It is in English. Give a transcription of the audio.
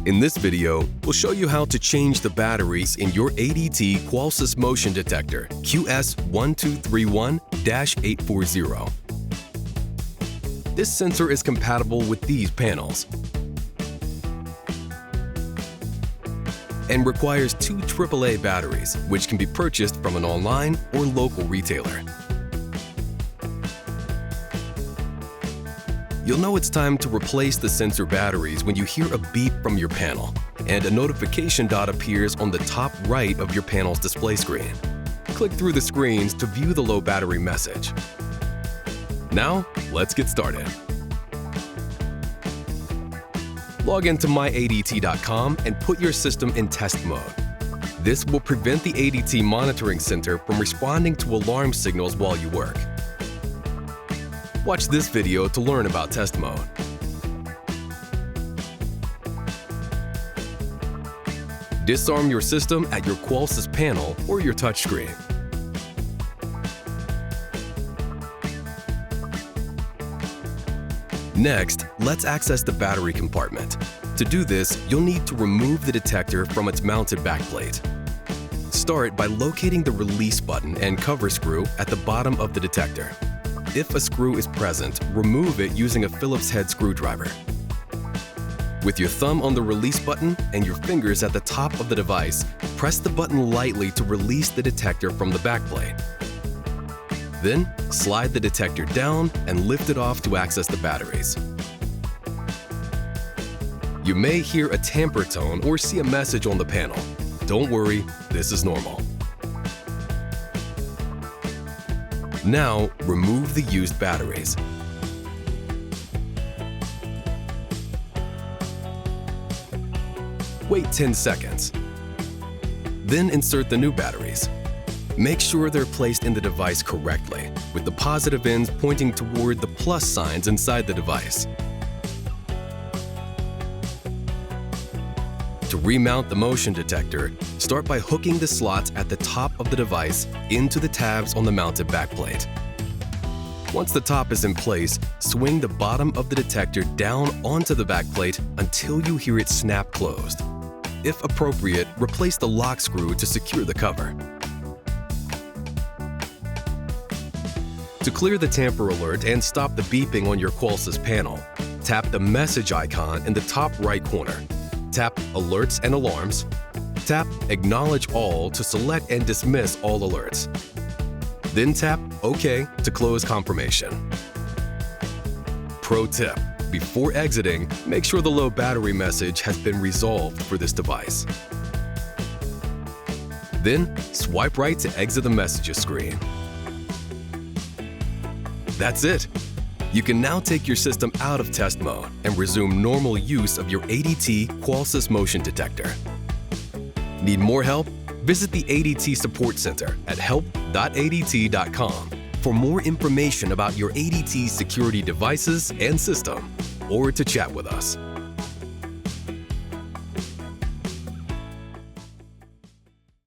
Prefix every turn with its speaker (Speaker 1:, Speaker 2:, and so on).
Speaker 1: In this video, we'll show you how to change the batteries in your ADT Qolsys motion detector QS1231-840. This sensor is compatible with these panels and requires two AAA batteries, which can be purchased from an online or local retailer. You'll know it's time to replace the sensor batteries when you hear a beep from your panel and a notification dot appears on the top right of your panel's display screen. Click through the screens to view the low battery message. Now, let's get started. Log into myadt.com and put your system in test mode. This will prevent the ADT monitoring center from responding to alarm signals while you work. Watch this video to learn about test mode. Disarm your system at your Qolsys panel or your touchscreen. Next, let's access the battery compartment. To do this, you'll need to remove the detector from its mounted backplate. Start by locating the release button and cover screw at the bottom of the detector. If a screw is present, remove it using a Phillips head screwdriver. With your thumb on the release button and your fingers at the top of the device, press the button lightly to release the detector from the backplate. Then, slide the detector down and lift it off to access the batteries. You may hear a tamper tone or see a message on the panel. Don't worry, this is normal. Now, remove the used batteries. Wait 10 seconds. Then insert the new batteries. Make sure they're placed in the device correctly, with the positive ends pointing toward the plus signs inside the device. To remount the motion detector, start by hooking the slots at the top of the device into the tabs on the mounted backplate. Once the top is in place, swing the bottom of the detector down onto the backplate until you hear it snap closed. If appropriate, replace the lock screw to secure the cover. To clear the tamper alert and stop the beeping on your Qolsys panel, tap the message icon in the top right corner. Tap Alerts and Alarms. Tap Acknowledge All to select and dismiss all alerts. Then tap OK to close confirmation. Pro tip: before exiting, make sure the low battery message has been resolved for this device. Then, swipe right to exit the messages screen. That's it! You can now take your system out of test mode and resume normal use of your ADT Qolsys motion detector. Need more help? Visit the ADT Support Center at help.adt.com for more information about your ADT security devices and system, or to chat with us.